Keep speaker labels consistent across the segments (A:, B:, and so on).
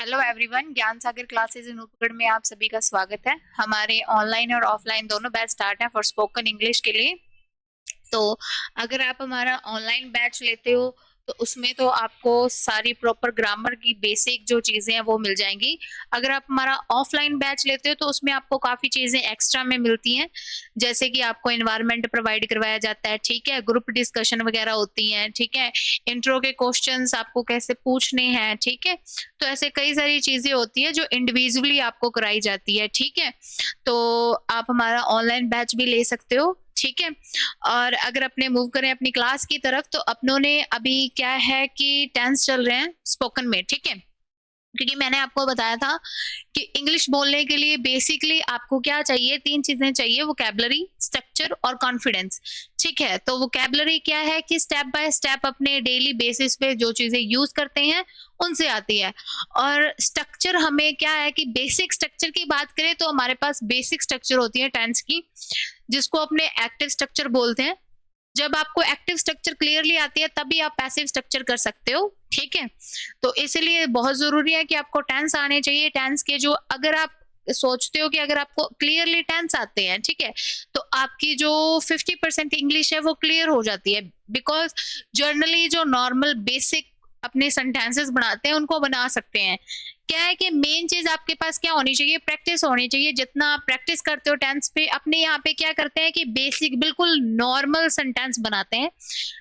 A: Hello everyone, ज्ञान सागर classes in उपगढ़ में आप सभी का स्वागत है। हमारे ऑनलाइन और ऑफलाइन दोनों बैच स्टार्ट हैं फॉर स्पोकन इंग्लिश के लिए। तो अगर आप हमारा ऑनलाइन बैच लेते हो तो उसमें तो आपको सारी प्रॉपर ग्रामर की बेसिक जो चीजें हैं वो मिल जाएंगी। अगर आप हमारा ऑफलाइन बैच लेते हो तो उसमें आपको काफी चीजें एक्स्ट्रा में मिलती हैं, जैसे कि आपको एनवायरनमेंट प्रोवाइड करवाया जाता है, ठीक है, ग्रुप डिस्कशन वगैरह होती हैं, ठीक है, इंट्रो के क्वेश्चंस आपको कैसे पूछने हैं, ठीक है। तो ऐसे कई सारी चीजें होती है जो इंडिविजुअली आपको कराई जाती है, ठीक है। तो आप हमारा ऑनलाइन बैच भी ले सकते हो, ठीक है। और अगर अपने मूव करें अपनी क्लास की तरफ, तो अपनों ने अभी क्या है कि टेंस चल रहे हैं स्पोकन में, ठीक है। क्योंकि मैंने आपको बताया था कि इंग्लिश बोलने के लिए बेसिकली आपको क्या चाहिए, तीन चीजें चाहिए, वोकैबुलरी, स्ट्रक्चर और कॉन्फिडेंस, ठीक है। तो वोकैबुलरी क्या है कि स्टेप बाय स्टेप अपने डेली बेसिस पे जो चीजें यूज करते हैं उनसे आती है। और स्ट्रक्चर हमें क्या है कि बेसिक स्ट्रक्चर की बात करें तो हमारे पास बेसिक स्ट्रक्चर होती है टेंस की, जिसको अपने एक्टिव स्ट्रक्चर बोलते हैं। जब आपको एक्टिव स्ट्रक्चर क्लियरली आती है तभी आप पैसिव स्ट्रक्चर कर सकते हो, ठीक है। तो इसलिए बहुत जरूरी है कि आपको टेंस आने चाहिए। टेंस के जो, अगर आप सोचते हो कि अगर आपको क्लियरली टेंस आते हैं, ठीक है, तो आपकी जो 50% इंग्लिश है वो क्लियर हो जाती है। बिकॉज जर्नली जो नॉर्मल बेसिक अपने सेंटेंसेस बनाते हैं उनको बना सकते हैं। क्या है कि मेन चीज आपके पास क्या होनी चाहिए, प्रैक्टिस होनी चाहिए। जितना आप प्रैक्टिस करते हो टेंस पे, अपने यहाँ पे क्या करते हैं कि बेसिक बिल्कुल नॉर्मल सेंटेंस बनाते हैं।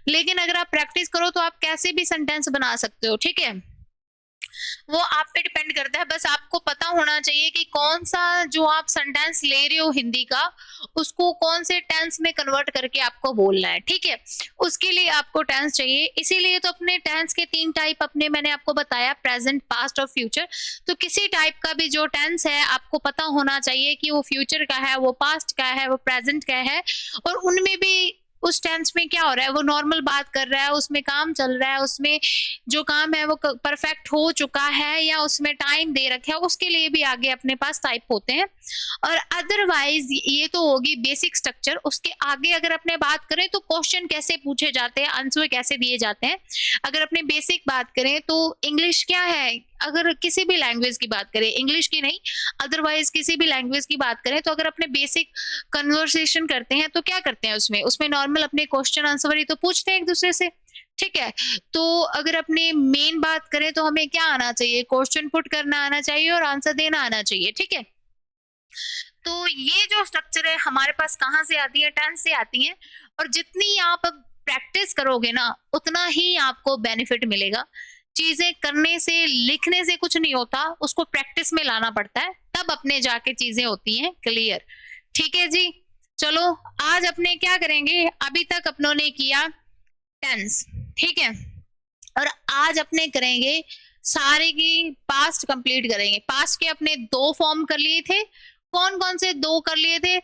A: लेकिन अगर आप प्रैक्टिस करो तो आप कैसे भी सेंटेंस बना सकते हो, ठीक है। वो आप पे डिपेंड करता है, बस आपको पता होना चाहिए कि कौन सा जो आप सेंटेंस ले रहे हो हिंदी का, उसको कौन से टेंस में कन्वर्ट करके आपको बोलना है, ठीक है। उसके लिए आपको टेंस चाहिए। इसीलिए तो अपने टेंस के तीन टाइप अपने मैंने आपको बताया, प्रेजेंट, पास्ट और फ्यूचर। तो किसी टाइप का भी जो टेंस है आपको पता होना चाहिए कि वो फ्यूचर का है, वो पास्ट का है, वो प्रेजेंट का है। और उनमें भी उस टेंस में क्या हो रहा है, वो नॉर्मल बात कर रहा है, उसमें काम चल रहा है, उसमें जो काम है वो परफेक्ट हो चुका है या उसमें टाइम दे रखा है, उसके लिए भी आगे अपने पास टाइप होते हैं। और अदरवाइज ये तो होगी बेसिक स्ट्रक्चर। उसके आगे अगर अपने बात करें तो क्वेश्चन कैसे पूछे जाते हैं, आंसर कैसे दिए जाते हैं। अगर अपने बेसिक बात करें तो इंग्लिश क्या है, अगर किसी भी लैंग्वेज की बात करें, इंग्लिश की नहीं, अदरवाइज किसी भी लैंग्वेज की बात करें, तो अगर अपने बेसिक कन्वर्सेशन करते हैं तो क्या करते हैं, उसमें उसमें नॉर्मल अपने क्वेश्चन आंसर ही तो पूछते हैं एक दूसरे से, ठीक है। तो अगर अपने मेन बात करें तो हमें क्या आना चाहिए, क्वेश्चन पुट करना आना चाहिए और आंसर देना आना चाहिए, ठीक है। तो ये जो स्ट्रक्चर है हमारे पास कहाँ से आती है, टेंस से आती है। और जितनी आप प्रैक्टिस करोगे ना उतना ही आपको बेनिफिट मिलेगा। चीजें करने से, लिखने से कुछ नहीं होता, उसको प्रैक्टिस में लाना पड़ता है, तब अपने जाके चीजें होती हैं क्लियर, ठीक है जी। चलो, आज अपने क्या करेंगे, अभी तक अपनों ने किया टेंस, ठीक है। और आज अपने करेंगे सारे की पास्ट कंप्लीट करेंगे। पास्ट के अपने दो फॉर्म कर लिए थे, कौन कौन से दो कर लिए थे,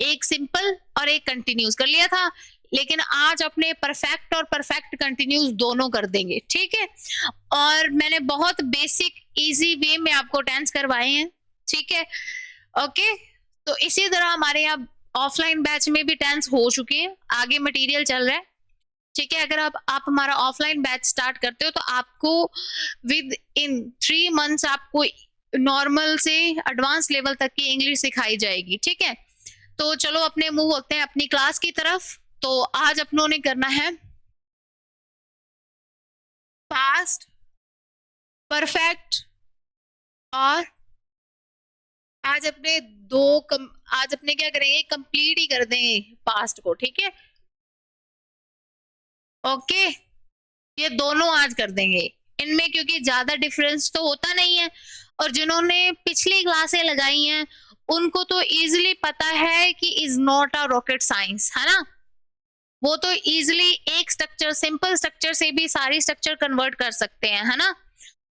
A: एक सिंपल और एक कंटिन्यूस कर लिया था। लेकिन आज अपने परफेक्ट और परफेक्ट कंटिन्यूस दोनों कर देंगे, ठीक है। और मैंने बहुत बेसिक इजी वे में आपको टेंस करवाए हैं, ठीक है, ओके। तो इसी तरह हमारे यहाँ ऑफलाइन बैच में भी टेंस हो चुके हैं, आगे मटेरियल चल रहा है, ठीक है। अगर आप हमारा ऑफलाइन बैच स्टार्ट करते हो तो आपको विद इन 3 मंथ्स आपको नॉर्मल से एडवांस लेवल तक की इंग्लिश सिखाई जाएगी, ठीक है। तो चलो अपने मूव होते हैं अपनी क्लास की तरफ। तो आज अपनों ने करना है पास्ट, परफेक्ट और आज अपने क्या करेंगे, कंप्लीट ही कर देंगे पास्ट को, ठीक है, ओके। ये दोनों आज कर देंगे इनमें, क्योंकि ज्यादा डिफरेंस तो होता नहीं है। और जिन्होंने पिछली क्लासें लगाई हैं उनको तो इजीली पता है कि is not a rocket science, है ना। वो तो इजीली एक स्ट्रक्चर, सिंपल स्ट्रक्चर से भी सारी स्ट्रक्चर कन्वर्ट कर सकते हैं, है ना।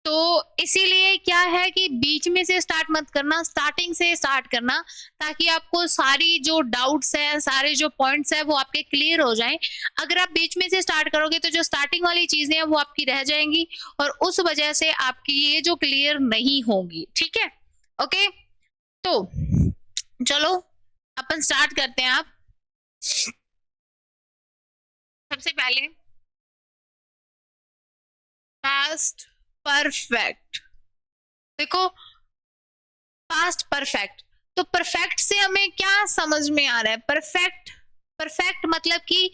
A: तो इसीलिए क्या है कि बीच में से स्टार्ट मत करना, स्टार्टिंग से स्टार्ट करना, ताकि आपको सारी जो डाउट्स है, सारे जो पॉइंट्स है वो आपके क्लियर हो जाएं। अगर आप बीच में से स्टार्ट करोगे तो जो स्टार्टिंग वाली चीजें हैं वो आपकी रह जाएंगी और उस वजह से आपकी ये जो क्लियर नहीं होगी, ठीक है, ओके। तो चलो अपन स्टार्ट करते हैं। आप सबसे पहले पास्ट परफेक्ट, देखो पास्ट परफेक्ट, तो परफेक्ट से हमें क्या समझ में आ रहा है? परफेक्ट, परफेक्ट मतलब कि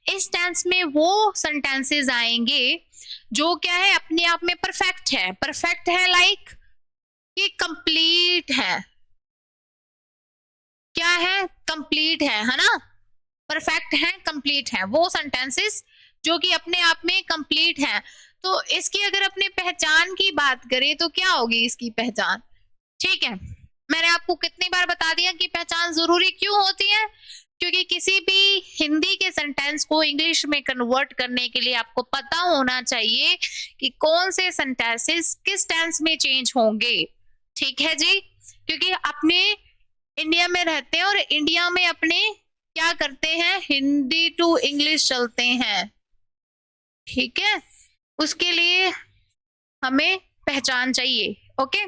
A: इस टेंस में वो सेंटेंसेस आएंगे जो क्या है, अपने आप में परफेक्ट है। परफेक्ट है लाइक कि कंप्लीट है, क्या है? कंप्लीट है ना? परफेक्ट है, कंप्लीट है, वो सेंटेंसेस जो कि अपने आप में कंप्लीट है। तो इसकी अगर अपने पहचान की बात करें तो क्या होगी इसकी पहचान? ठीक है, मैंने आपको कितनी बार बता दिया कि पहचान जरूरी क्यों होती है, क्योंकि किसी भी हिंदी के सेंटेंस को इंग्लिश में कन्वर्ट करने के लिए आपको पता होना चाहिए कि कौन से सेंटेंसेस किस टेंस में चेंज होंगे। ठीक है जी, क्योंकि अपने इंडिया में रहते हैं और इंडिया में अपने क्या करते हैं, हिंदी टू इंग्लिश चलते हैं। ठीक है, उसके लिए हमें पहचान चाहिए। ओके,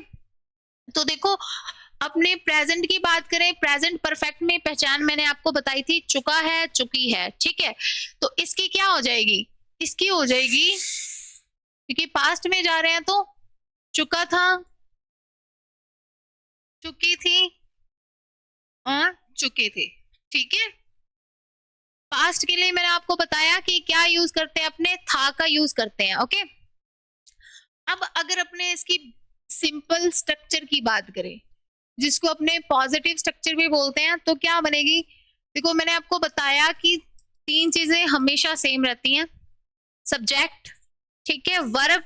A: तो देखो अपने प्रेजेंट की बात करें, प्रेजेंट परफेक्ट में पहचान मैंने आपको बताई थी, चुका है, चुकी है। ठीक है, तो इसकी क्या हो जाएगी? इसकी हो जाएगी, क्योंकि पास्ट में जा रहे हैं तो चुका था, चुकी थी और चुके थे। ठीक है, पास्ट के लिए मैंने आपको बताया कि क्या यूज करते हैं, अपने था का यूज करते हैं। ओके, अब अगर अपने इसकी सिंपल स्ट्रक्चर की बात करें, जिसको अपने पॉजिटिव स्ट्रक्चर भी बोलते हैं, तो क्या बनेगी? देखो मैंने आपको बताया कि तीन चीजें हमेशा सेम रहती हैं, सब्जेक्ट, ठीक है, वर्ब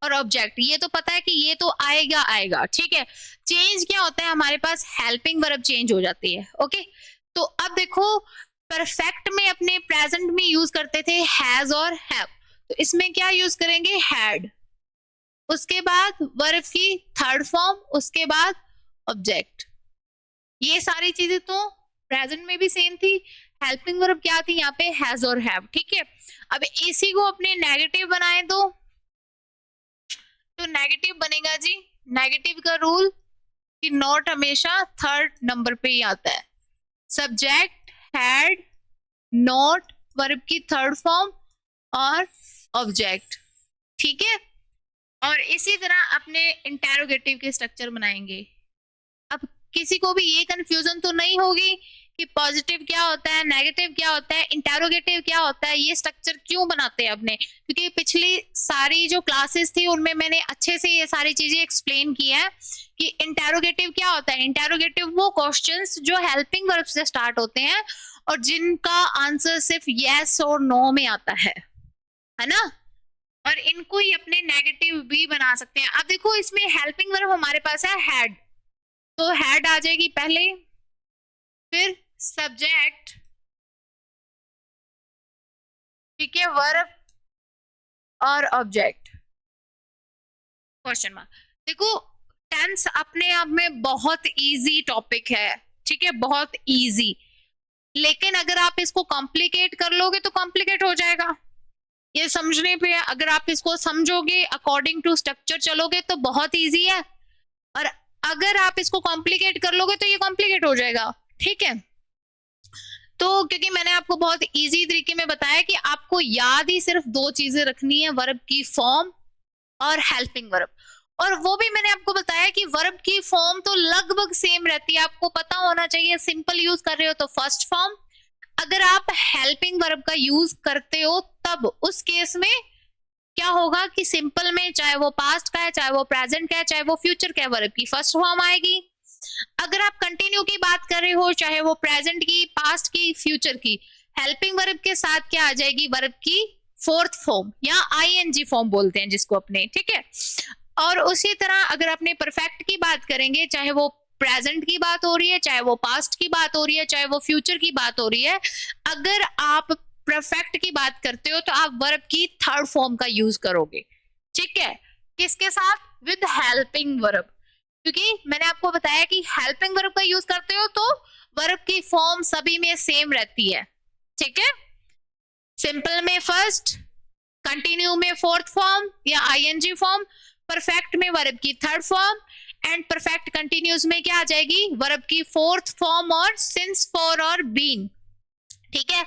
A: और ऑब्जेक्ट। ये तो पता है कि ये तो आएगा आएगा। ठीक है, चेंज क्या होता है हमारे पास? हेल्पिंग वर्ब चेंज हो जाती है। ओके, तो अब देखो परफेक्ट में अपने प्रेजेंट में यूज करते थे हैज और हैव, तो इसमें क्या यूज करेंगे? हैड, उसके बाद वर्ब की थर्ड फॉर्म, उसके बाद ऑब्जेक्ट। ये सारी चीजें तो प्रेजेंट में भी सेम थी। हेल्पिंग वर्ब क्या थी यहाँ पे? हैज और हैव। ठीक है, अब इसी को अपने नेगेटिव बनाए तो नेगेटिव बनेगा जी, नेगेटिव का रूल कि नॉट हमेशा थर्ड नंबर पे ही आता है। सब्जेक्ट, हैड, नॉट, वर्ब की थर्ड फॉर्म और ऑब्जेक्ट। ठीक है, और इसी तरह अपने इंटेरोगेटिव के स्ट्रक्चर बनाएंगे। अब किसी को भी ये कंफ्यूजन तो नहीं होगी कि पॉजिटिव क्या होता है, नेगेटिव क्या होता है, इंटेरोगेटिव क्या होता है, ये स्ट्रक्चर क्यों बनाते हैं अपने? क्योंकि पिछली सारी जो क्लासेस थी उनमें मैंने अच्छे से ये सारी चीजें एक्सप्लेन की है कि इंटेरोगेटिव क्या होता है। इंटेरोगेटिव वो क्वेश्चंस जो हेल्पिंग वर्ब से स्टार्ट होते हैं और जिनका आंसर सिर्फ यस और नो में आता है ना, और इनको ही अपने नेगेटिव भी बना सकते हैं। अब देखो इसमें हेल्पिंग वर्ब हमारे पास है हैड, तो हैड आ जाएगी पहले, फिर सब्जेक्ट, ठीक है, वर्ब और ऑब्जेक्ट, क्वेश्चन मार्क। देखो टेंस अपने आप में बहुत इजी टॉपिक है, ठीक है, बहुत इजी, लेकिन अगर आप इसको कॉम्प्लिकेट कर लोगे तो कॉम्प्लिकेट हो जाएगा। ये समझने पे, अगर आप इसको समझोगे अकॉर्डिंग टू स्ट्रक्चर चलोगे तो बहुत इजी है, और अगर आप इसको कॉम्प्लिकेट कर लोगे तो ये कॉम्प्लिकेट हो जाएगा। ठीक है, तो क्योंकि मैंने आपको बहुत इजी तरीके में बताया कि आपको याद ही सिर्फ दो चीजें रखनी है, वर्ब की फॉर्म और हेल्पिंग वर्ब, और वो भी मैंने आपको बताया कि वर्ब की फॉर्म तो लगभग सेम रहती है। आपको पता होना चाहिए, सिंपल यूज कर रहे हो तो फर्स्ट फॉर्म, अगर आप हेल्पिंग वर्ब का यूज करते हो तब उस केस में क्या होगा कि सिंपल में चाहे वो पास्ट का है, चाहे वो प्रेजेंट का है, चाहे वो फ्यूचर का है, वर्ब की फर्स्ट फॉर्म आएगी। अगर आप कंटिन्यू की बात कर रहे हो, चाहे वो प्रेजेंट की, पास्ट की, फ्यूचर की, हेल्पिंग वर्ब के साथ क्या आ जाएगी? वर्ब की फोर्थ फॉर्म या आईएनजी फॉर्म बोलते हैं जिसको अपने। ठीक है, और उसी तरह अगर अपने परफेक्ट की बात करेंगे, चाहे वो प्रेजेंट की बात हो रही है, चाहे वो पास्ट की बात हो रही है, चाहे वो फ्यूचर की बात हो रही है, अगर आप परफेक्ट की बात करते हो तो आप वर्ब की थर्ड फॉर्म का यूज करोगे। ठीक है, किसके साथ? विद हेल्पिंग वर्ब, क्योंकि मैंने आपको बताया कि हेल्पिंग वर्ब का यूज करते हो तो वर्ब की फॉर्म सभी में सेम रहती है। ठीक है, सिंपल में फर्स्ट, कंटिन्यू में फोर्थ फॉर्म या आईएनजी फॉर्म, परफेक्ट में वर्ब की third form, and perfect continues में क्या आ जाएगी? वर्ब की फोर्थ फॉर्म और सिंस, फॉर और बीन। ठीक है,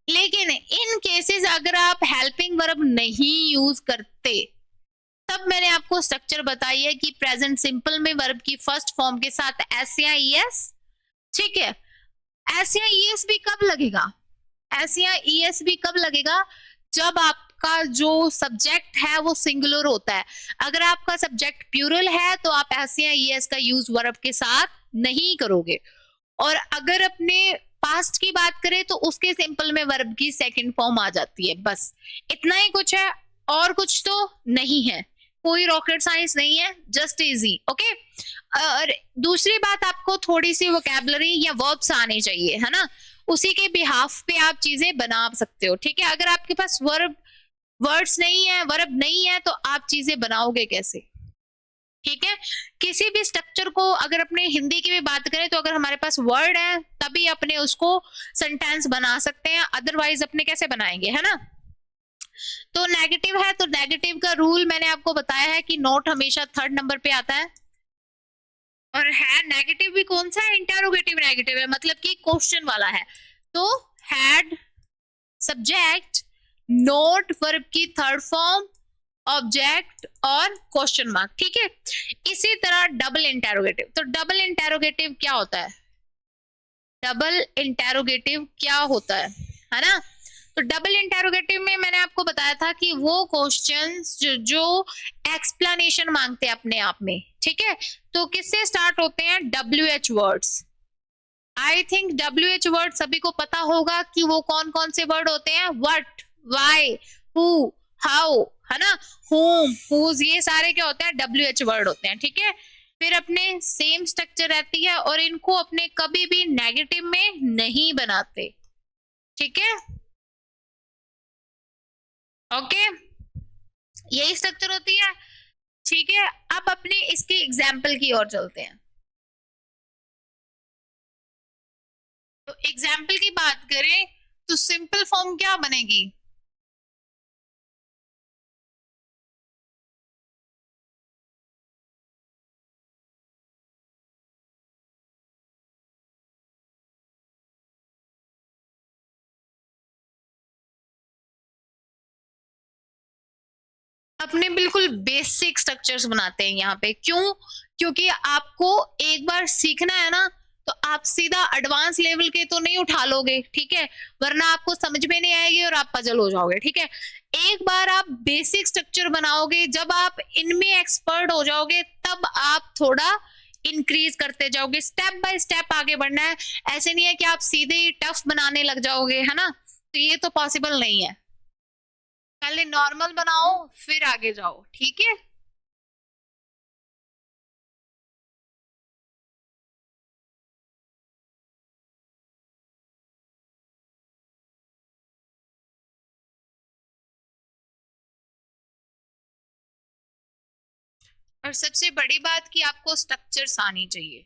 A: लेकिन इन केसेस अगर आप हेल्पिंग वर्ब नहीं यूज करते तब मैंने आपको स्ट्रक्चर बताई है कि प्रेजेंट सिंपल में वर्ब की फर्स्ट फॉर्म के साथ एस या ईएस, ठीक है। एस या ईएस भी कब लगेगा, एस या ईएस भी कब लगेगा, जब आपका जो सब्जेक्ट है वो सिंगुलर होता है। अगर आपका सब्जेक्ट प्लूरल है तो आप एस या ईएस का यूज वर्ब के साथ नहीं करोगे। और अगर अपने पास्ट की बात करें तो उसके सिंपल में वर्ब की सेकंड फॉर्म आ जाती है, बस इतना ही कुछ है, और कुछ तो नहीं है, कोई रॉकेट साइंस नहीं है, जस्ट इजी, ओके। और दूसरी बात, आपको थोड़ी सी वोकैबुलरी या वर्ब्स आने चाहिए, है ना, उसी के बिहाफ पे आप चीजें बना सकते हो, ठीक है। अगर आपके पास वर्ड्स नहीं है, वर्ब नहीं है, तो आप चीजें बनाओगे कैसे, ठीक है। किसी भी स्ट्रक्चर को अगर अपने हिंदी की भी बात करें तो अगर हमारे पास वर्ड है तभी अपने उसको सेंटेंस बना सकते हैं, अदरवाइज अपने कैसे बनाएंगे, है ना। तो नेगेटिव है तो नेगेटिव का रूल मैंने आपको बताया है कि नोट हमेशा थर्ड नंबर पे आता है। और है नेगेटिव भी कौन सा है, इंटरोगेटिव नेगेटिव है, मतलब कि क्वेश्चन वाला है। तो हैड, सब्जेक्ट, नोट वर्ब की थर्ड फॉर्म, ऑब्जेक्ट और क्वेश्चन मार्क, ठीक है। इसी तरह डबल इंटेरोगेटिव, तो डबल इंटेरोगेटिव क्या होता है, डबल इंटेरोगेटिव क्या होता है ना। तो डबल इंटेरोगेटिव में मैंने आपको बताया था कि वो क्वेश्चंस जो एक्सप्लेनेशन मांगते हैं अपने आप में, ठीक है। तो किससे स्टार्ट होते हैं, WH words. I think WH word सभी को पता होगा कि वो कौन कौन से वर्ड होते हैं, व्हाट, व्हाई, हु, हाउ, है ना, whom, whose, ये सारे क्या होते हैं, WH वर्ड होते हैं, ठीक है। फिर अपने सेम स्ट्रक्चर रहती है और इनको अपने कभी भी नेगेटिव में नहीं बनाते, ठीक है, ओके, यही स्ट्रक्चर होती है, ठीक है। अब अपने इसकी एग्जाम्पल की ओर चलते हैं। तो एग्जाम्पल की बात करें तो सिंपल फॉर्म क्या बनेगी, अपने बिल्कुल बेसिक स्ट्रक्चर्स बनाते हैं यहाँ पे, क्यों, क्योंकि आपको एक बार सीखना है ना, तो आप सीधा एडवांस लेवल के तो नहीं उठा लोगे, ठीक है, वरना आपको समझ में नहीं आएगी और आप पजल हो जाओगे, ठीक है। एक बार आप बेसिक स्ट्रक्चर बनाओगे, जब आप इनमें एक्सपर्ट हो जाओगे तब आप थोड़ा इंक्रीज करते जाओगे, स्टेप बाय स्टेप आगे बढ़ना है। ऐसे नहीं है कि आप सीधे ही टफ बनाने लग जाओगे, है ना, तो ये तो पॉसिबल नहीं है। पहले नॉर्मल बनाओ फिर आगे जाओ, ठीक है। और सबसे बड़ी बात कि आपको स्ट्रक्चर्स आनी चाहिए।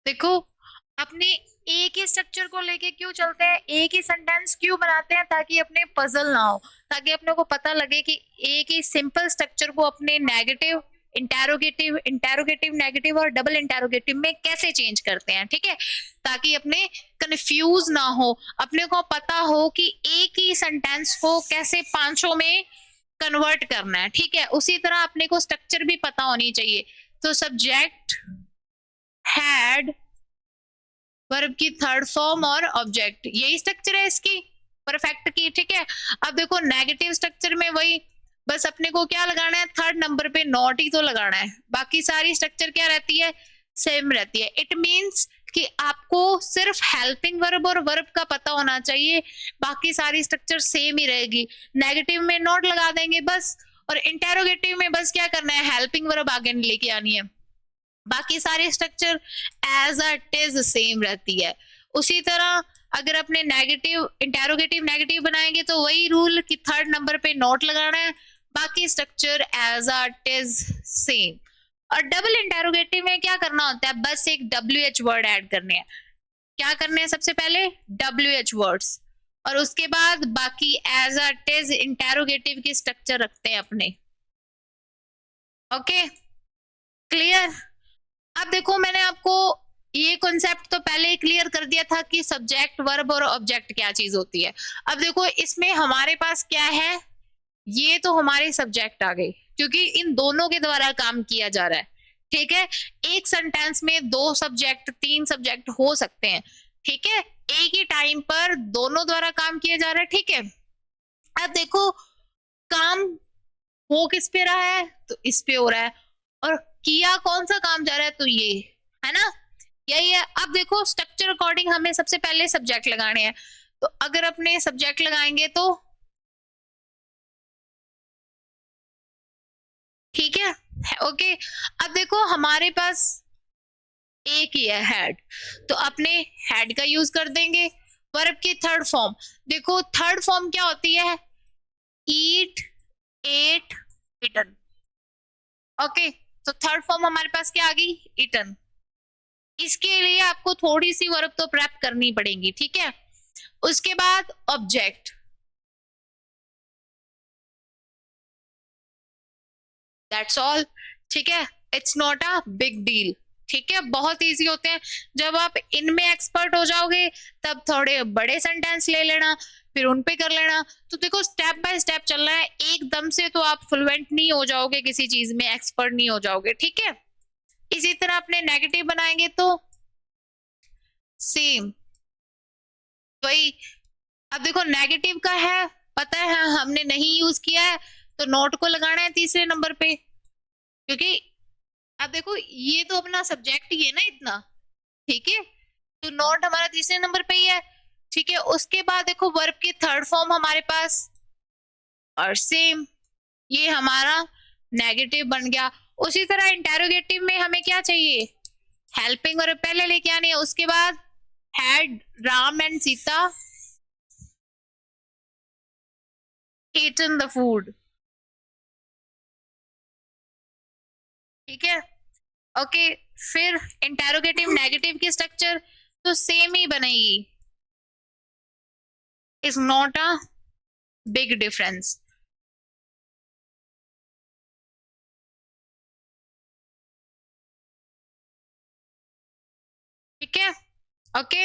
A: देखो, अपने एक ही स्ट्रक्चर को लेके क्यों चलते हैं, एक ही सेंटेंस क्यों बनाते हैं, ताकि अपने पजल ना हो, ताकि अपने को पता लगे कि एक ही सिंपल स्ट्रक्चर को अपने नेगेटिव, इंटेरोगेटिव, इंटेरोगेटिव नेगेटिव और डबल इंटेरोगेटिव में कैसे चेंज करते हैं, ठीक है, ताकि अपने कंफ्यूज ना हो, अपने को पता हो कि एक ही सेंटेंस को कैसे पांचों में कन्वर्ट करना है, ठीक है। उसी तरह अपने को स्ट्रक्चर भी पता होनी चाहिए, तो सब्जेक्ट, हैड, वर्ब की थर्ड फॉर्म और ऑब्जेक्ट, यही स्ट्रक्चर है इसकी परफेक्ट की। ठीक है, अब देखो नेगेटिव स्ट्रक्चर में वही, बस अपने को क्या लगाना है, थर्ड नंबर पे नॉट ही तो लगाना है, बाकी सारी स्ट्रक्चर क्या रहती है, सेम रहती है। इट मींस कि आपको सिर्फ हेल्पिंग वर्ब और वर्ब का पता होना चाहिए, बाकी सारी स्ट्रक्चर सेम ही रहेगी। नेगेटिव में नॉट लगा देंगे बस, और इंटेरोगेटिव में बस क्या करना है, हेल्पिंग वर्ब आगे लेके आनी है, बाकी सारी structure as it is same रहती है। उसी तरह अगर अपने नेगेटिव इंटेरोगेटिव नेगेटिव बनाएंगे तो वही रूल कि थर्ड नंबर पे नॉट लगाना है, बाकी structure as it is same. और डबल इंटेरोगेटिव में क्या करना होता है, बस एक WH वर्ड ऐड करने हैं। क्या करने हैं, सबसे पहले WH वर्ड्स, और उसके बाद बाकी एज इट इज इंटेरोगेटिव की स्ट्रक्चर रखते हैं अपने। Okay, clear. अब देखो मैंने आपको ये कॉन्सेप्ट तो पहले ही क्लियर कर दिया था कि सब्जेक्ट, वर्ब और ऑब्जेक्ट क्या चीज होती है। अब देखो इसमें हमारे पास क्या है, ये तो हमारे सब्जेक्ट आ गए, क्योंकि इन दोनों के द्वारा काम किया जा रहा है। ठीक है, एक सेंटेंस में 2 सब्जेक्ट 3 सब्जेक्ट हो सकते हैं। ठीक है, एक ही टाइम पर दोनों द्वारा काम किया जा रहा है। ठीक है, अब देखो काम हो किस पे रहा है, तो इस पे हो रहा है, और किया कौन सा काम जा रहा है, तो ये है ना, यही है। अब देखो स्ट्रक्चर अकॉर्डिंग हमें सबसे पहले सब्जेक्ट लगाने हैं, तो अगर अपने सब्जेक्ट लगाएंगे तो ठीक है, ओके। अब देखो हमारे पास एक ही है हेड, तो अपने हेड का यूज कर देंगे। वर्ब की थर्ड फॉर्म, देखो थर्ड फॉर्म क्या होती है, ईट, एट, इटन। ओके, तो थर्ड फॉर्म हमारे पास क्या आ गई, इटन। इसके लिए आपको थोड़ी सी वर्ब तो प्रेप करनी पड़ेगी। ठीक है, उसके बाद ऑब्जेक्ट, दैट्स ऑल। ठीक है, it's not a big deal. ठीक है, बहुत इजी होते हैं। जब आप इनमें एक्सपर्ट हो जाओगे तब थोड़े बड़े सेंटेंस ले लेना, फिर उन पे कर लेना। तो देखो स्टेप बाय स्टेप चलना है, एकदम से तो आप फ्लुएंट नहीं हो जाओगे, किसी चीज में एक्सपर्ट नहीं हो जाओगे। ठीक है, इसी तरह अपने नेगेटिव बनाएंगे तो सेम वही। अब देखो नेगेटिव का है, पता है हमने नहीं यूज किया है, तो नोट को लगाना है तीसरे नंबर पे, क्योंकि अब देखो ये तो अपना सब्जेक्ट ही है ना इतना। ठीक है, तो नोट हमारा तीसरे नंबर पे ही है। ठीक है, उसके बाद देखो वर्ब की थर्ड फॉर्म हमारे पास, और सेम ये हमारा नेगेटिव बन गया। उसी तरह इंटेरोगेटिव में हमें क्या चाहिए, हेल्पिंग वर्ब पहले लेके आनी है, उसके बाद had Ram and Sita eaten the food। ठीक है, ओके। फिर इंटेरोगेटिव नेगेटिव की स्ट्रक्चर तो सेम ही बनेगी, is not a big difference. ठीक है, ओके।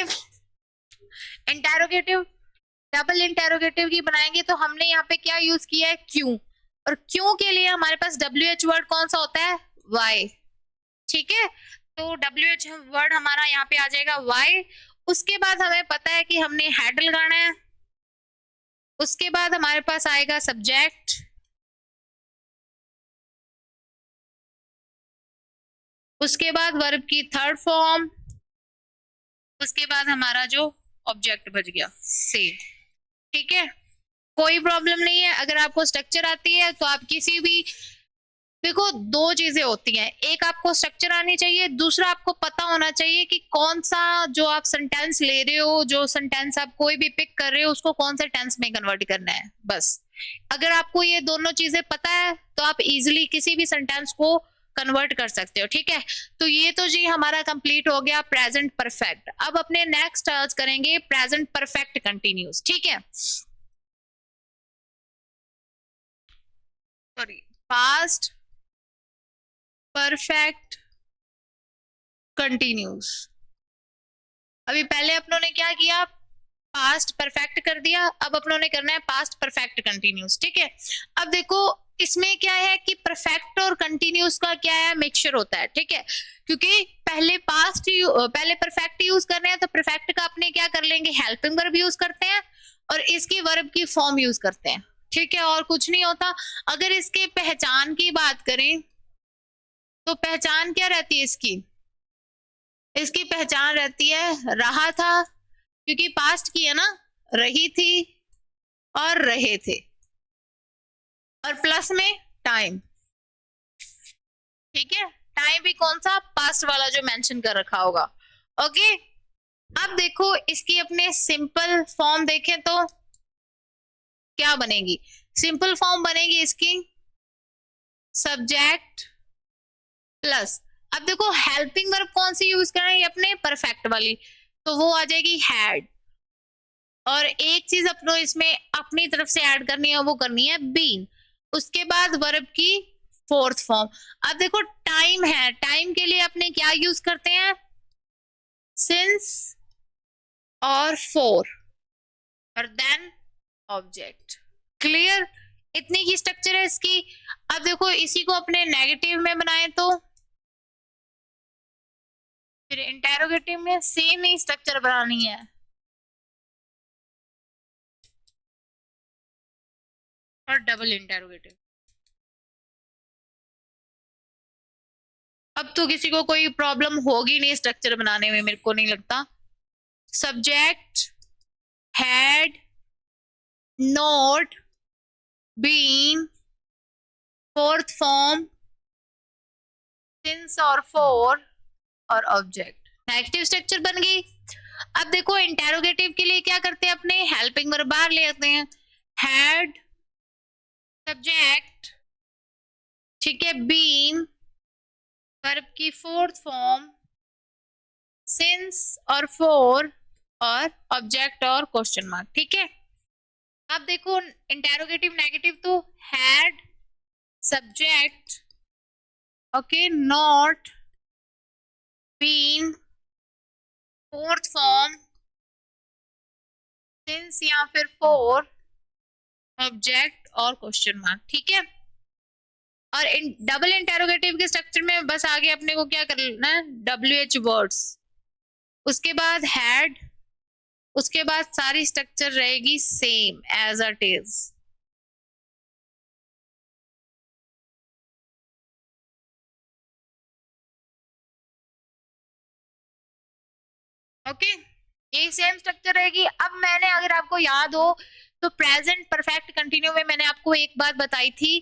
A: इंटेरोगेटिव, डबल इंटेरोगेटिव की बनाएंगे तो हमने यहाँ पे क्या यूज किया है, क्यों, और क्यों के लिए हमारे पास WH वर्ड कौन सा होता है, वाई। ठीक है, तो WH वर्ड हमारा यहाँ पे आ जाएगा वाई। उसके बाद हमें पता है कि हमने हेड लगाना है, उसके बाद हमारे पास आएगा सब्जेक्ट, उसके बाद वर्ब की थर्ड फॉर्म, उसके बाद हमारा जो ऑब्जेक्ट बच गया सेम। ठीक है, कोई प्रॉब्लम नहीं है। अगर आपको स्ट्रक्चर आती है तो आप किसी भी, देखो 2 चीजें होती हैं, एक आपको स्ट्रक्चर आनी चाहिए, दूसरा आपको पता होना चाहिए कि कौन सा जो आप सेंटेंस ले रहे हो, जो सेंटेंस आप कोई भी पिक कर रहे हो उसको कौन से टेंस में कन्वर्ट करना है। बस अगर आपको ये दोनों चीजें पता है तो आप इजिली किसी भी सेंटेंस को कन्वर्ट कर सकते हो। ठीक है, तो ये तो जी हमारा कंप्लीट हो गया प्रेजेंट परफेक्ट। अब अपने नेक्स्ट आज करेंगे प्रेजेंट परफेक्ट कंटिन्यूस। ठीक है, सॉरी, पास्ट परफेक्ट कंटिन्यूस। अभी पहले अपनों ने क्या किया, पास्ट परफेक्ट कर दिया, अब अपनों ने करना है पास्ट परफेक्ट कंटिन्यूस। ठीक है, अब देखो इसमें क्या है कि परफेक्ट और कंटिन्यूस का क्या है, मिक्सचर होता है, ठीक है। क्योंकि पहले पहले परफेक्ट यूज कर रहे हैं तो परफेक्ट का अपने क्या कर लेंगे, हेल्पिंग वर्ब यूज करते हैं और इसकी वर्ब की फॉर्म यूज करते हैं, ठीक है, और कुछ नहीं होता। अगर इसके पहचान की बात करें तो पहचान क्या रहती है इसकी, इसकी पहचान रहती है रहा था, क्योंकि पास्ट की है ना, रही थी और रहे थे, और प्लस में टाइम, ठीक है। टाइम भी कौन सा, पास्ट वाला जो मेंशन कर रखा होगा, ओके। अब देखो इसकी अपने सिंपल फॉर्म देखें तो क्या बनेगी, सिंपल फॉर्म बनेगी इसकी सब्जेक्ट प्लस, अब देखो हेल्पिंग वर्ब कौन सी यूज करेंगे, अपने परफेक्ट वाली, तो वो आ जाएगी हैड, और एक चीज अपनो इसमें अपनी तरफ से ऐड करनी है, वो करनी है बीन, उसके बाद वर्ब की फोर्थ फॉर्म। अब देखो टाइम है, टाइम के लिए अपने क्या यूज करते हैं, सिंस और फोर और देन ऑब्जेक्ट, क्लियर, इतनी की स्ट्रक्चर है इसकी। अब देखो इसी को अपने नेगेटिव में बनाए तो फिर इंटेरोगेटिव में सेम ही स्ट्रक्चर बनानी है, और डबल इंटेरोगेटिव। अब तो किसी को कोई प्रॉब्लम होगी नहीं स्ट्रक्चर बनाने में, मेरे को नहीं लगता। Subject had not been, fourth form since और फोर और ऑब्जेक्ट, नेगेटिव स्ट्रक्चर बन गई। अब देखो इंटेरोगेटिव के लिए क्या करते हैं, अपने हेल्पिंग वर्ब बाहर ले आते हैं, हैड सब्जेक्ट, ठीक है, बीन वर्ब की फोर्थ फॉर्म सिंस और फोर और ऑब्जेक्ट और क्वेश्चन मार्क, ठीक है। अब देखो इंटेरोगेटिव नेगेटिव तो had subject, okay, not been fourth form since या फिर फोर ऑब्जेक्ट और क्वेश्चन मार्क, ठीक है। और डबल इंटेरोगेटिव के स्ट्रक्चर में बस आगे अपने को क्या करना है, WH वर्ड्स, उसके बाद हैड, उसके बाद सारी स्ट्रक्चर रहेगी same as it is, okay, यही सेम स्ट्रक्चर रहेगी। अब मैंने अगर आपको याद हो तो प्रेजेंट परफेक्ट कंटिन्यू में मैंने आपको एक बात बताई थी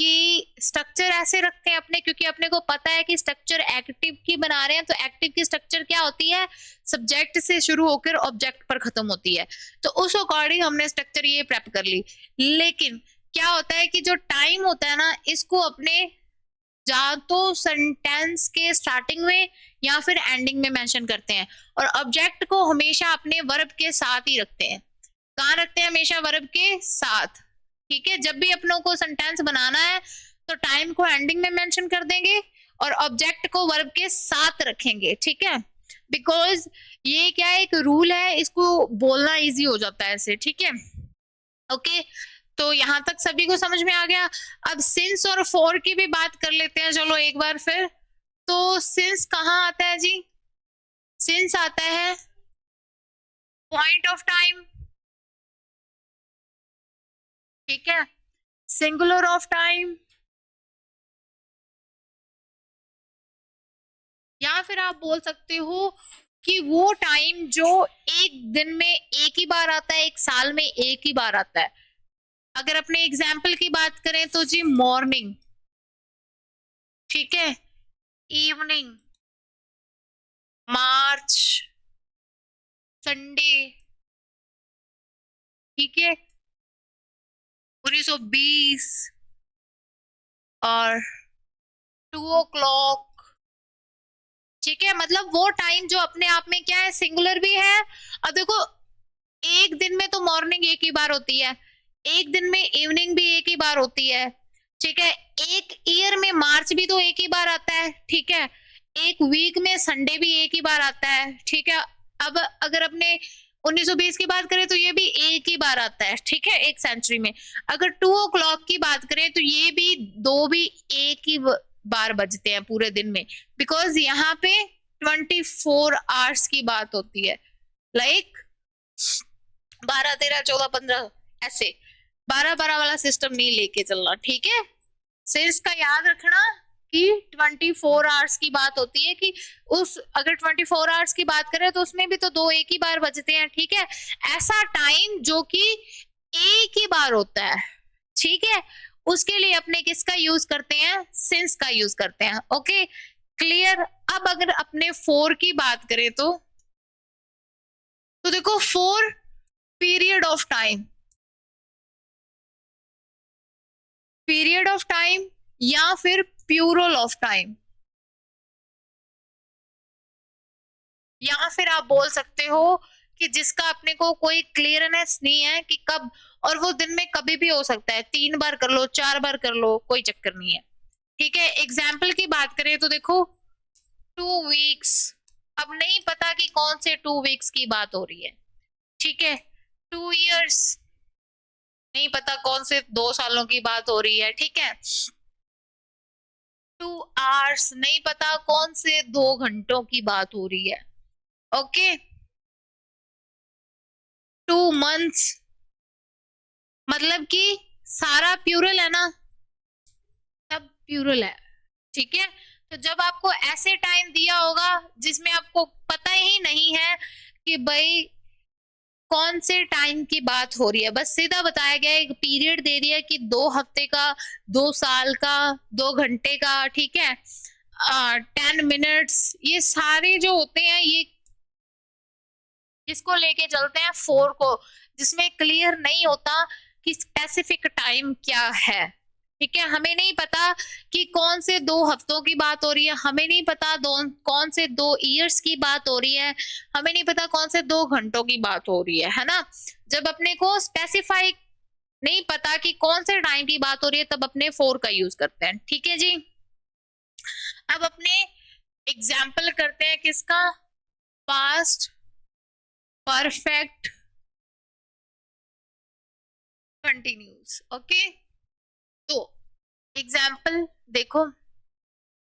A: कि स्ट्रक्चर ऐसे रखते हैं अपने, क्योंकि अपने को पता है कि स्ट्रक्चर एक्टिव की बना रहे हैं, तो एक्टिव की स्ट्रक्चर क्या होती है, सब्जेक्ट से शुरू होकर ऑब्जेक्ट पर खत्म होती है, तो उस अकॉर्डिंग हमने स्ट्रक्चर ये प्रेप कर ली। लेकिन क्या होता है कि जो टाइम होता है ना, इसको अपने या तो सेंटेंस के स्टार्टिंग में या फिर एंडिंग में मेंशन करते हैं, और ऑब्जेक्ट को हमेशा अपने वर्ब के साथ ही रखते हैं, कहाँ रखते हैं, हमेशा वर्ब के साथ, ठीक है। जब भी अपनों को सेंटेंस बनाना है तो टाइम को एंडिंग में मेंशन कर देंगे और ऑब्जेक्ट को वर्ब के साथ रखेंगे, ठीक है, बिकॉज ये क्या है, एक रूल है, इसको बोलना इजी हो जाता है ऐसे, ठीक है, ओके। तो यहां तक सभी को समझ में आ गया। अब सिंस और फॉर की भी बात कर लेते हैं, चलो एक बार फिर। तो सिंस कहाँ आता है जी, सिंस आता है पॉइंट ऑफ टाइम, ठीक है, सिंगुलर ऑफ टाइम, या फिर आप बोल सकते हो कि वो टाइम जो एक दिन में एक ही बार आता है, एक साल में एक ही बार आता है। अगर अपने एग्जाम्पल की बात करें तो जी मॉर्निंग, ठीक है, इवनिंग, मार्च, संडे, ठीक है, 1920 और 2 o'clock, ठीक है, मतलब वो टाइम जो अपने आप में क्या है, सिंगुलर भी है। अब देखो एक दिन में तो मॉर्निंग एक ही बार होती है, एक दिन में इवनिंग भी एक ही बार होती है, ठीक है, एक ईयर में मार्च भी तो एक ही बार आता है, ठीक है, एक वीक में संडे भी एक ही बार आता है, ठीक है। अब अगर अपने 1920 की बात करें तो ये भी एक ही बार आता है, ठीक है, एक सेंचुरी में। अगर 2 o'clock की बात करें तो ये भी दो भी एक ही बार बजते हैं पूरे दिन में, बिकॉज यहाँ पे 24 hours की बात होती है। लाइक 12, 13, 14, 15 ऐसे 12 वाला सिस्टम नहीं लेके चलना, ठीक है। सिंस का याद रखना कि 24 hours की बात होती है, कि उस अगर 24 hours की बात करें तो उसमें भी तो दो एक ही बार बजते हैं, ठीक है। ऐसा टाइम जो कि एक ही बार होता है, ठीक है, उसके लिए अपने किसका यूज करते हैं, सिंस का यूज करते हैं। Okay, clear. अब अगर अपने 4 की बात करें तो देखो 4 period of time, period of time या फिर प्यूरल ऑफ टाइम, या फिर आप बोल सकते हो कि जिसका अपने को कोई क्लियरनेस नहीं है कि कब, और वो दिन में कभी भी हो सकता है, 3 बार कर लो, 4 बार कर लो, कोई चक्कर नहीं है, ठीक है। एग्जाम्पल की बात करें तो देखो 2 weeks, अब नहीं पता कि कौन से 2 weeks की बात हो रही है, ठीक है। 2 years, नहीं पता कौन से 2 सालों की बात हो रही है, ठीक है। 2 hours, नहीं पता कौन से 2 घंटों की बात हो रही है, ओके। 2 months, मतलब कि सारा प्यूरल है ना, सब प्यूरल है, ठीक है। तो जब आपको ऐसे टाइम दिया होगा जिसमें आपको पता ही नहीं है कि भाई कौन से टाइम की बात हो रही है, बस सीधा बताया गया, एक पीरियड दे दिया कि 2 हफ्ते का, 2 साल का, 2 घंटे का, ठीक है, 10 minutes, ये सारे जो होते हैं ये इसको लेके चलते हैं 4 को, जिसमें क्लियर नहीं होता कि स्पेसिफिक टाइम क्या है, ठीक है। हमें नहीं पता कि कौन से 2 हफ्तों की बात हो रही है, हमें नहीं पता कौन से 2 years की बात हो रही है, हमें नहीं पता कौन से 2 घंटों की बात हो रही है ना। जब अपने को स्पेसिफाई नहीं पता कि कौन से टाइम की बात हो रही है तब अपने 4 का यूज करते हैं, ठीक है जी। अब अपने एग्जाम्पल करते हैं किसका, पास्ट परफेक्ट कंटिन्यूस, ओके। तो एग्जाम्पल देखो,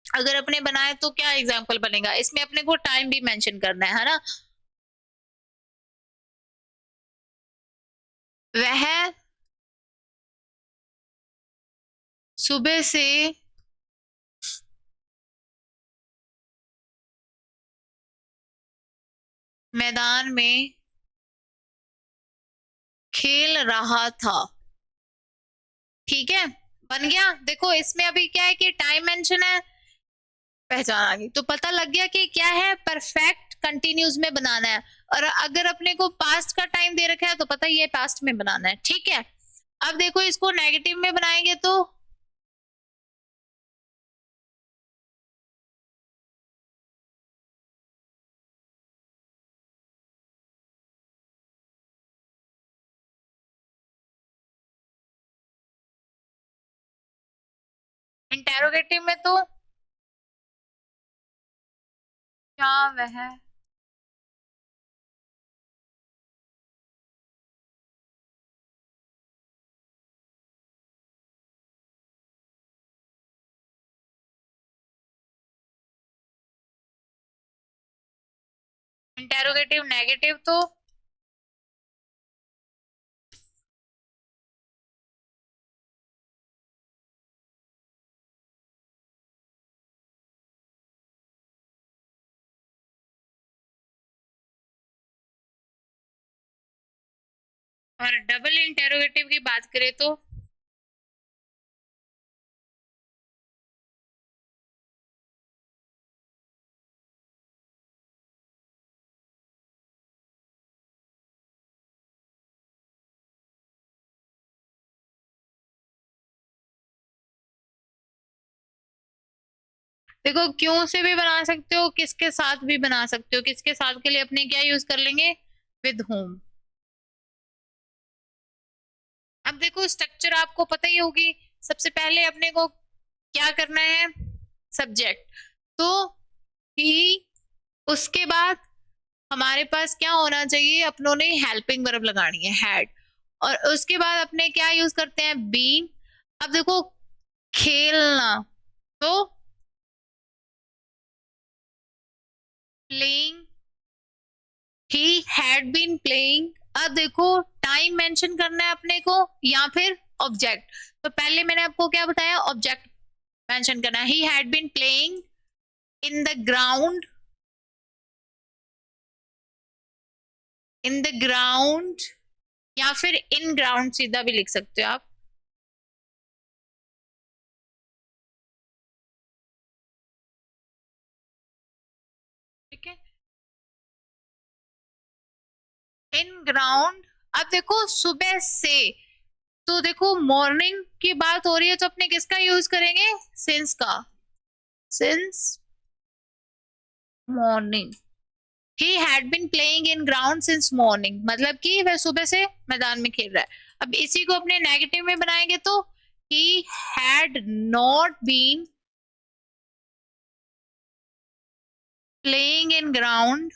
A: अगर अपने बनाए तो क्या एग्जाम्पल बनेगा, इसमें अपने को टाइम भी मेंशन करना है ना। वह सुबह से मैदान में खेल रहा था, ठीक है, बन गया। देखो इसमें अभी क्या है कि टाइम मेंशन है, पहचान आ गई, तो पता लग गया कि क्या है, परफेक्ट कंटिन्यूस में बनाना है। और अगर अपने को पास्ट का टाइम दे रखा है तो पता ये पास्ट में बनाना है, ठीक है। अब देखो इसको नेगेटिव में बनाएंगे तो इंटेरोगेटिव में तो क्या वह, इंटेरोगेटिव नेगेटिव तो और डबल इंटेरोगेटिव की बात करें तो देखो क्यों से भी बना सकते हो, किसके साथ भी बना सकते हो, किसके साथ के लिए अपने क्या यूज कर लेंगे, विद होम। अब देखो स्ट्रक्चर आपको पता ही होगी, सबसे पहले अपने को क्या करना है, सब्जेक्ट, तो ही, उसके बाद हमारे पास क्या होना चाहिए, अपनों ने हेल्पिंग वर्ब लगानी है हैड, और उसके बाद अपने क्या यूज करते हैं, बीन। अब देखो खेलना, तो playing, he had been playing. अब देखो टाइम मेंशन करना है अपने को या फिर ऑब्जेक्ट। तो पहले मैंने आपको क्या बताया, ऑब्जेक्ट मेंशन करना है। He had been playing in the ground, in the ground, या फिर इन ग्राउंड सीधा भी लिख सकते हो आप। ठीक है, इन ग्राउंड। अब देखो सुबह से, तो देखो मॉर्निंग की बात हो रही है, तो अपने किसका यूज करेंगे, सिंस का, since morning. He had been playing in ground since morning, मतलब कि वह सुबह से मैदान में खेल रहा है। अब इसी को अपने नेगेटिव में बनाएंगे तो he had not been playing in ground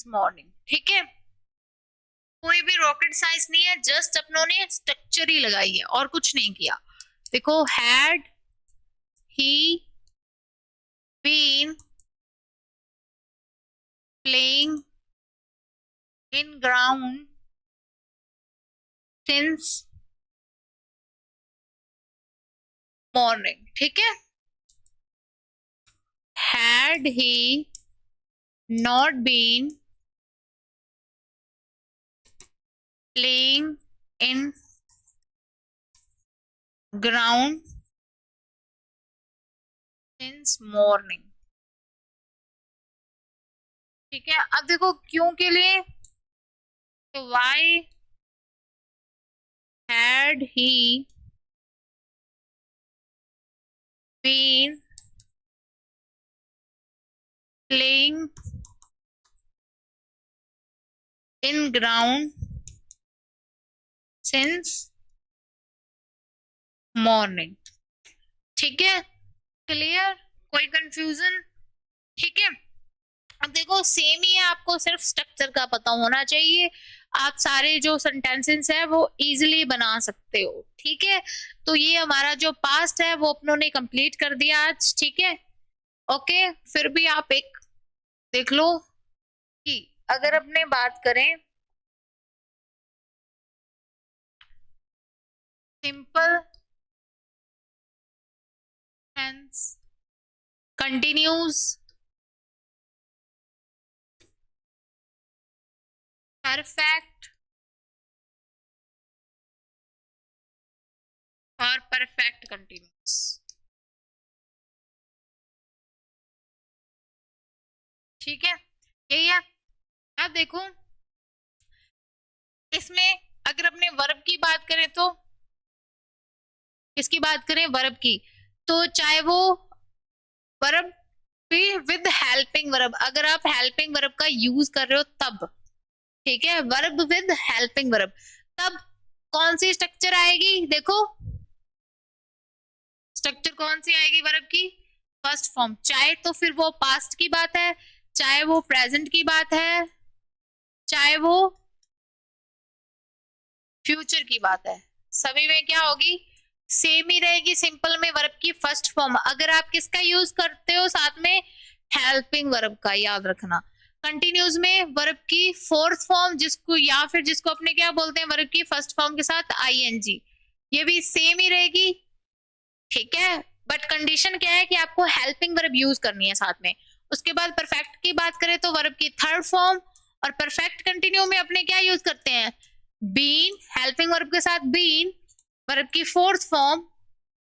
A: morning. ठीक है, कोई भी रॉकेट साइंस नहीं है, जस्ट अपनों ने स्ट्रक्चर ही लगाई है और कुछ नहीं किया। देखो had he been playing in ground since morning. ठीक है, had he not been playing in ground since morning। ठीक है, अब देखो क्यों के लिए, तो why had he been playing in ground since morning। ठीक है, क्लियर, कोई कंफ्यूजन। ठीक है, अब देखो सेम ही है, आपको सिर्फ स्ट्रक्चर का पता होना चाहिए, आप सारे जो सेंटेंसेस है वो इजीली बना सकते हो। ठीक है, तो ये हमारा जो पास्ट है वो अपनों ने कंप्लीट कर दिया आज। ठीक है, ओके, फिर भी आप एक देख लो कि अगर अपने बात करें सिंपल टेंस, कंटिन्यूस, परफेक्ट और परफेक्ट कंटिन्यूस। ठीक है, यही है। अब देखो इसमें अगर अपने वर्ब की बात करें तो, इसकी बात करें वर्ब की, तो चाहे वो वर्ब भी विद हेल्पिंग वर्ब, अगर आप हेल्पिंग वर्ब का यूज कर रहे हो तब, ठीक है, वर्ब विद हेल्पिंग वर्ब, तब कौन सी स्ट्रक्चर आएगी, देखो स्ट्रक्चर कौन सी आएगी वर्ब की, फर्स्ट फॉर्म। चाहे तो फिर वो पास्ट की बात है, चाहे वो प्रेजेंट की बात है, चाहे वो फ्यूचर की बात है, सभी में क्या होगी, सेम ही रहेगी। सिंपल में वर्ब की फर्स्ट फॉर्म, अगर आप किसका यूज करते हो साथ में, हेल्पिंग वर्ब का, याद रखना। कंटिन्यूज में वर्ब की फोर्थ फॉर्म, जिसको या फिर जिसको अपने क्या बोलते हैं, वर्ब की फर्स्ट फॉर्म के साथ आईएनजी, ये भी सेम ही रहेगी। ठीक है, बट कंडीशन क्या है कि आपको हेल्पिंग वर्ब यूज करनी है साथ में। उसके बाद परफेक्ट की बात करें तो वर्ब की थर्ड फॉर्म, और परफेक्ट कंटिन्यू में अपने क्या यूज करते हैं, बीन, हेल्पिंग वर्ब के साथ बीन, वर्ब की फोर्थ फॉर्म।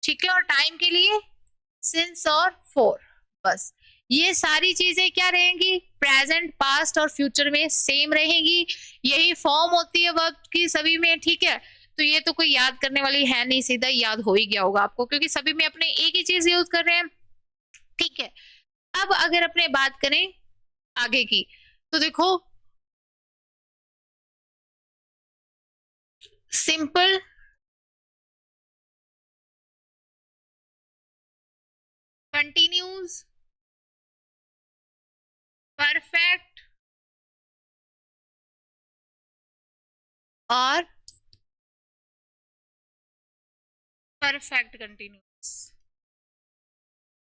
A: ठीक है, और टाइम के लिए सिंस और फोर। बस ये सारी चीजें क्या रहेंगी, प्रेजेंट, पास्ट और फ्यूचर में सेम रहेंगी, यही फॉर्म होती है वर्ब की सभी में। ठीक है, तो ये तो कोई याद करने वाली है नहीं, सीधा याद हो ही गया होगा आपको, क्योंकि सभी में अपने एक ही चीज यूज कर रहे हैं। ठीक है, अब अगर अपने बात करें आगे की, तो देखो सिंपल कंटिन्यूज, परफेक्ट और परफेक्ट कंटिन्यूस।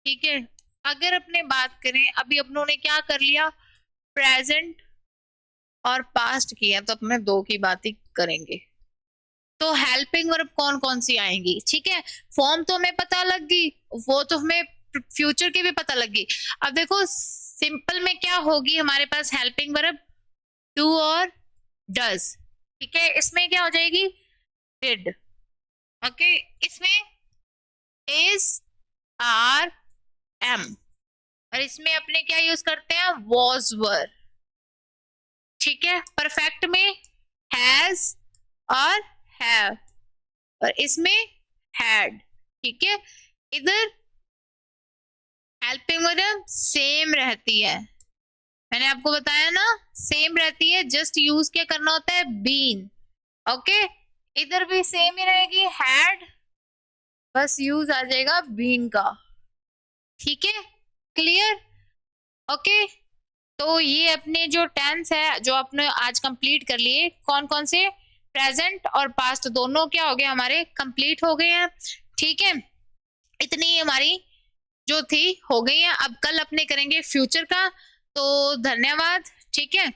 A: ठीक है, अगर अपने बात करें, अभी अपनों ने क्या कर लिया, प्रेजेंट और पास्ट किया, तो अपने दो की बात ही करेंगे। तो हेल्पिंग वर्ब कौन कौन सी आएंगी, ठीक है, फॉर्म तो हमें पता लग गई, वो तो हमें फ्यूचर की भी पता लग गई। अब देखो सिंपल में क्या होगी हमारे पास हेल्पिंग वर्ब, डू और डज, ठीक है, इसमें क्या हो जाएगी, डिड, ओके, इसमें इज, आर, एम, और इसमें अपने क्या यूज करते हैं, वॉज, वर, ठीक है, परफेक्ट में हैज और हैव, और इसमें हैड, ठीक है, इधर हेल्पिंग वर्ब सेम रहती है, मैंने आपको बताया ना सेम रहती है, जस्ट यूज क्या करना होता है, बीन, ओके, इधर भी सेम ही रहेगी, हैड, बस यूज आ जाएगा बीन का, ठीक है, क्लियर, ओके। तो ये अपने जो टेंस है जो आपने आज कंप्लीट कर लिए, कौन कौन से, प्रेजेंट और पास्ट दोनों क्या हो गए हमारे, कंप्लीट हो गए हैं, ठीक है, इतनी हमारी जो थी हो गई है। अब कल अपने करेंगे फ्यूचर का, तो धन्यवाद, ठीक है।